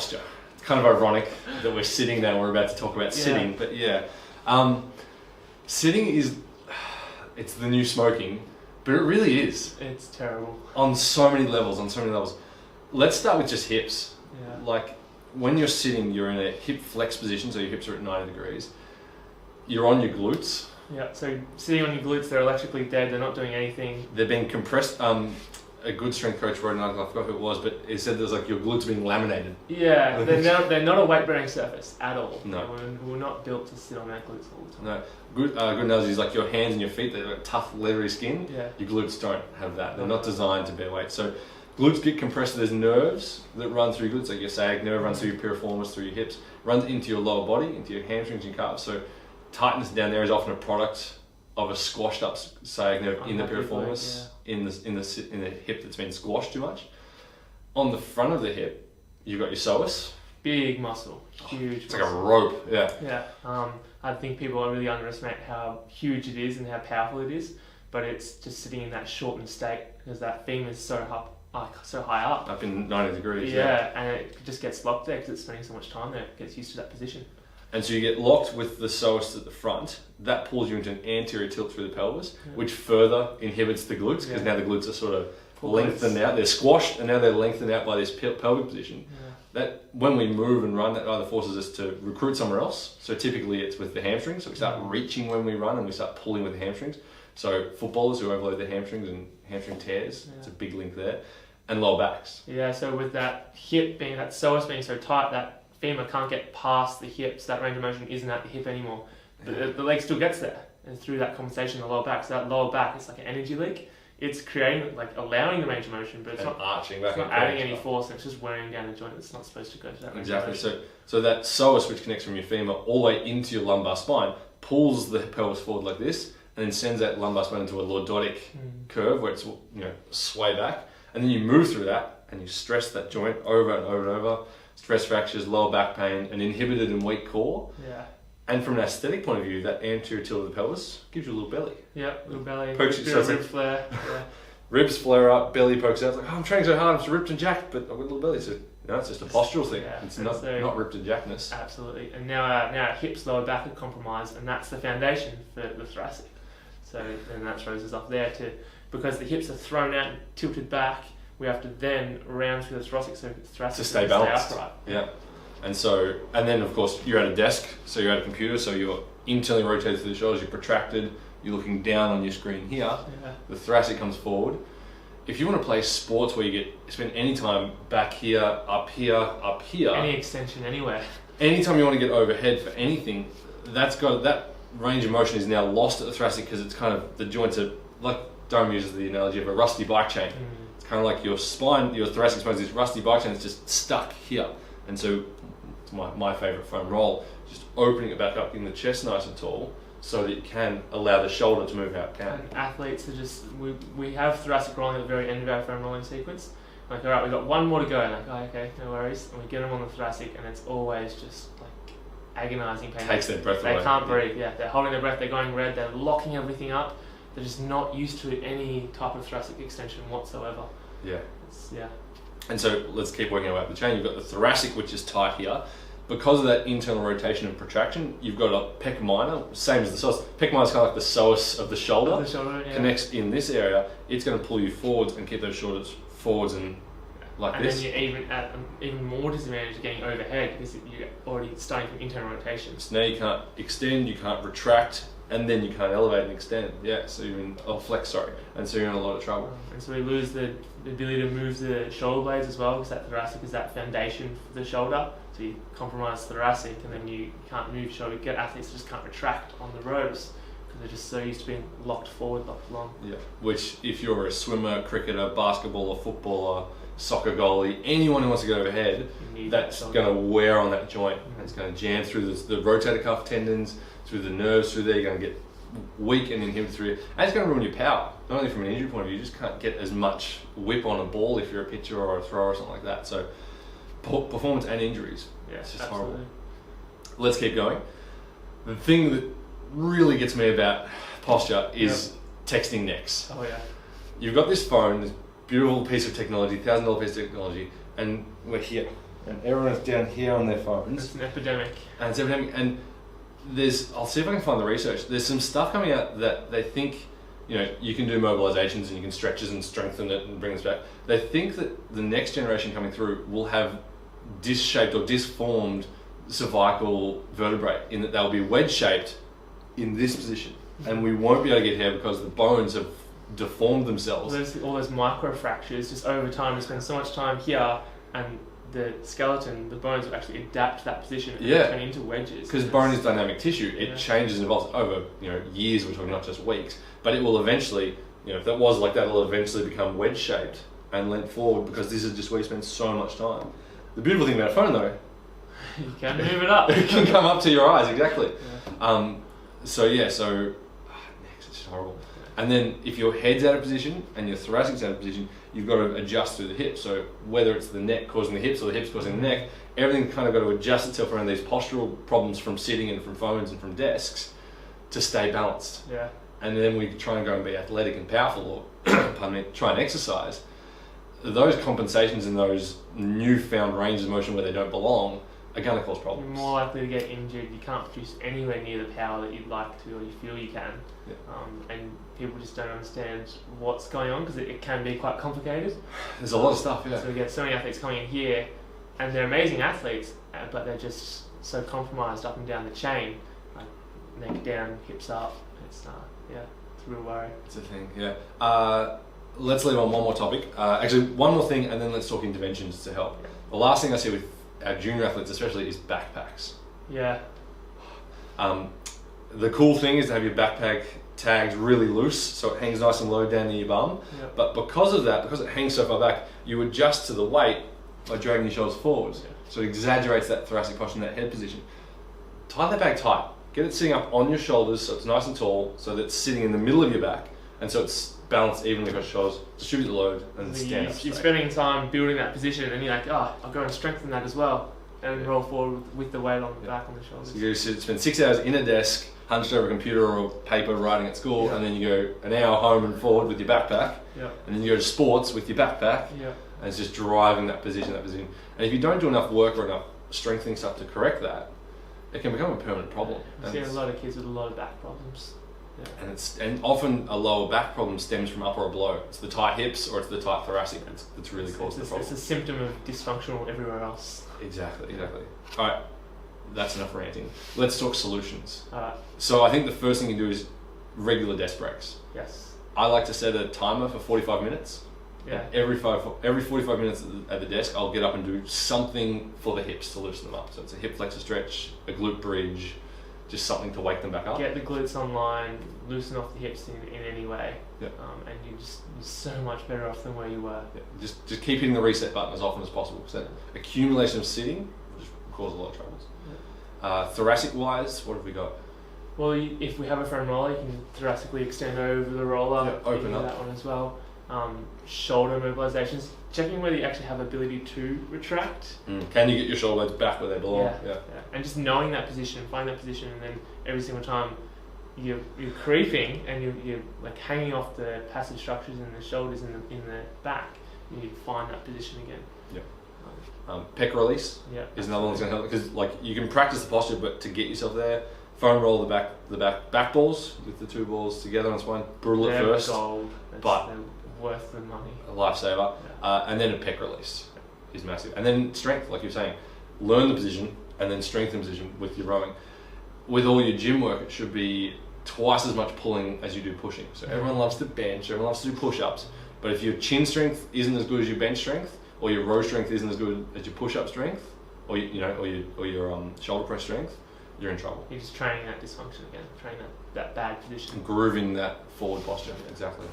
posture. It's kind of ironic that we're sitting now. We're about to talk about sitting, but sitting it's the new smoking, but it really is. It's terrible. On so many levels. Let's start with just hips. Yeah. Like when you're sitting, you're in a hip flex position, so your hips are at 90 degrees. You're on your glutes. Yeah, so sitting on your glutes, they're electrically dead, they're not doing anything. They're being compressed. A good strength coach wrote an article, I forgot who it was, but he said there's like your glutes being laminated. Yeah, they're not a weight-bearing surface at all. No. We're not built to sit on our glutes all the time. No. Good analogy is like your hands and your feet, they've got tough, leathery skin. Yeah. Your glutes don't have that. They're not designed to bear weight. So glutes get compressed. There's nerves that run through your glutes, like your sag nerve runs through your piriformis, through your hips, runs into your lower body, into your hamstrings and calves. So tightness down there is often a product of a squashed up sag nerve in the piriformis, in the hip that's been squashed too much. On the front of the hip, you've got your psoas. Big muscle, huge. It's like a rope. Yeah. Yeah. I think people really underestimate how huge it is and how powerful it is, but it's just sitting in that shortened state because that femur is so high up. Up in 90 degrees. Yeah, and it just gets locked there because it's spending so much time there. It gets used to that position. And so you get locked with the psoas at the front. That pulls you into an anterior tilt through the pelvis, which further inhibits the glutes because now the glutes are sort of lengthened out. They're squashed and now they're lengthened out by this pelvic position. Yeah. That when we move and run, that either forces us to recruit somewhere else. So typically it's with the hamstrings. So we start reaching when we run and we start pulling with the hamstrings. So footballers who overload their hamstrings and hamstring tears, it's a big link there. And lower backs. Yeah, so with that hip being, that psoas being so tight, that femur can't get past the hips, that range of motion isn't at the hip anymore. But the leg still gets there, and through that compensation, the lower back. So that lower back, it's like an energy leak. It's creating, like allowing the range of motion, but it's not arching back. It's not adding any force. It's just wearing down a joint that's not supposed to go to that range of motion. So that psoas, which connects from your femur all the way into your lumbar spine, pulls the pelvis forward like this, and then sends that lumbar spine into a lordotic curve where it's sway back, and then you move through that and you stress that joint over and over and over. Stress fractures, lower back pain, an inhibited and weak core. Yeah. And from an aesthetic point of view, that anterior tilt of the pelvis gives you a little belly. Yeah, little belly. Pokes you, so rib flare. Yeah. Ribs flare up, belly pokes out. It's like, I'm training so hard, I'm just ripped and jacked, but I've got a little belly. So it's just a postural thing. Yeah. It's not ripped and jackedness. Absolutely. And now our hips, lower back are compromised, and that's the foundation for the thoracic. So then that throws us off there too, because the hips are thrown out and tilted back. We have to then round through the thoracic to stay balanced. Stay upright. Yeah. And then of course you're at a desk, so you're at a computer, so you're internally rotated through the shoulders, you're protracted, you're looking down on your screen here. Yeah. The thoracic comes forward. If you want to play sports where you spend any time back here, up here, up here. Any extension anywhere. Anytime you want to get overhead for anything, that range of motion is now lost at the thoracic because it's kind of, the joints are, like Dome uses the analogy of a rusty bike chain. It's kind of like your spine, your thoracic spine is this rusty bike chain that's just stuck here. And so it's my favourite foam roll, just opening it back up in the chest nice and tall so that it can allow the shoulder to move how it can. And athletes are just, we have thoracic rolling at the very end of our foam rolling sequence. Like, all right, we've got one more to go. Like, oh, okay, no worries. And we get them on the thoracic and it's always just like agonising pain. Takes their breath away. They can't breathe, they're holding their breath, they're going red, they're locking everything up. They're just not used to any type of thoracic extension whatsoever. Yeah. Yeah. And so let's keep working our way up the chain. You've got the thoracic, which is tight here. Because of that internal rotation and protraction, you've got a pec minor, same as the psoas. Pec minor is kind of like the psoas of the shoulder. Connects in this area. It's going to pull you forwards and keep those shoulders forwards and like this. And then you're even at even more disadvantage getting overhead because you're already starting from internal rotation. So now you can't extend, you can't retract, and then you can't elevate and extend. Yeah, so you're in, and so you're in a lot of trouble. And so we lose the ability to move the shoulder blades as well because that thoracic is that foundation for the shoulder. So you compromise thoracic and then you can't move shoulder. You get athletes that just can't retract on the rows because they're just so used to being locked forward, locked long. Yeah, which if you're a swimmer, cricketer, basketballer, footballer, soccer goalie, anyone who wants to get overhead, that's going to wear on that joint. And it's going to jam through the rotator cuff tendons, through the nerves, through there. You're going to get weak and inhibited through it. And it's going to ruin your power. Not only from an injury point of view, you just can't get as much whip on a ball if you're a pitcher or a thrower or something like that. So performance and injuries. Yeah, it's just absolutely. horrible. Let's keep going. The thing that really gets me about posture is texting necks. Oh yeah. You've got this phone, this beautiful piece of technology, $1,000 piece of technology, and we're here. and everyone is down here on their phones. It's an epidemic. And it's epidemic. And I'll see if I can find the research. There's some stuff coming out that they think, you can do mobilizations and you can stretches and strengthen it and bring this back. They think that the next generation coming through will have disc-shaped or disformed cervical vertebrae, in that they'll be wedge-shaped in this position. And we won't be able to get here because the bones have deformed themselves. All those micro fractures, just over time, you spend so much time here, and the skeleton, the bones will actually adapt to that position and turn into wedges. Because bone is dynamic tissue, it changes and evolves over years. We're talking not just weeks, but it will eventually, if that was like that, it'll eventually become wedge shaped and leant forward, because this is just where you spend so much time. The beautiful thing about a phone, though, you can move it up. It can come up to your eyes, exactly. So next, it's just horrible. And then if your head's out of position and your thoracic's out of position, you've got to adjust through the hips. So whether it's the neck causing the hips or the hips causing the neck, everything kind of got to adjust itself around these postural problems from sitting and from phones and from desks to stay balanced. Yeah. And then we try and go and be athletic and powerful, or try and exercise. Those compensations and those newfound ranges of motion where they don't belong are going to cause problems. You're more likely to get injured. You can't produce anywhere near the power that you'd like to, or you feel you can. Yeah. And people just don't understand what's going on, because it can be quite complicated. There's a lot of stuff, yeah. So we get so many athletes coming in here, and they're amazing athletes, but they're just so compromised up and down the chain, like neck down, hips up. It's a real worry. It's a thing, yeah. Let's leave on one more topic. Actually, one more thing, and then let's talk interventions to help. The last thing I see with our junior athletes especially is backpacks. Yeah. The cool thing is to have your backpack tagged really loose, so it hangs nice and low down near your bum. Yep. But because of that, because it hangs so far back, you adjust to the weight by dragging your shoulders forwards. Yeah. So it exaggerates that thoracic posture and that head position. Tie that bag tight. Get it sitting up on your shoulders so it's nice and tall, so that it's sitting in the middle of your back, and so it's balanced evenly across your shoulders. Distribute the load and stand up straight. You're spending time building that position, and you're like, I'll go and strengthen that as well, and roll forward with the weight on the back on the shoulders. So you spend 6 hours in a desk, hunched over a computer or paper writing at school, and then you go an hour home and forward with your backpack, and then you go to sports with your backpack, and it's just driving that position. And if you don't do enough work or enough strengthening stuff to correct that, it can become a permanent problem. I've seen a lot of kids with a lot of back problems. Yeah. And often a lower back problem stems from up or below. It's the tight hips or it's the tight thoracic that's really causing the problem. It's a symptom of dysfunctional everywhere else. Exactly. All right, that's enough ranting. Let's talk solutions. Alright. So I think the first thing you do is regular desk breaks. Yes. I like to set a timer for 45 minutes. Yeah. Every 45 minutes at the desk, I'll get up and do something for the hips to loosen them up. So it's a hip flexor stretch, a glute bridge, just something to wake them back up. Get the glutes online, loosen off the hips in any way, yeah. And you're so much better off than where you were. Yeah. Just keep hitting the reset button as often as possible. So accumulation of sitting will just cause a lot of troubles. Yeah. Thoracic wise, what have we got? Well, if we have a foam roller, you can thoracically extend over the roller. Yeah, open up. That one as well. Shoulder mobilizations, checking whether you actually have ability to retract. Can you get your shoulder blades back where they belong? Yeah. And just knowing that position, finding that position, and then every single time you're creeping and you're like hanging off the passive structures in the shoulders in the back, you need to find that position again. Yeah. Pec release is another one that's going to help, because like you can practice the posture, but to get yourself there, foam roll the back balls with the two balls together on spine. Brutal at first, but worth the money. A lifesaver. And then a pec release is massive. And then strength, like you're saying, learn the position and then strengthen the position with your rowing. With all your gym work, it should be twice as much pulling as you do pushing. So everyone loves to bench, everyone loves to do push-ups, but if your chin strength isn't as good as your bench strength, or your row strength isn't as good as your push-up strength, or your shoulder press strength, you're in trouble. You're just training that dysfunction again, training that bad position. Grooving that forward posture, exactly.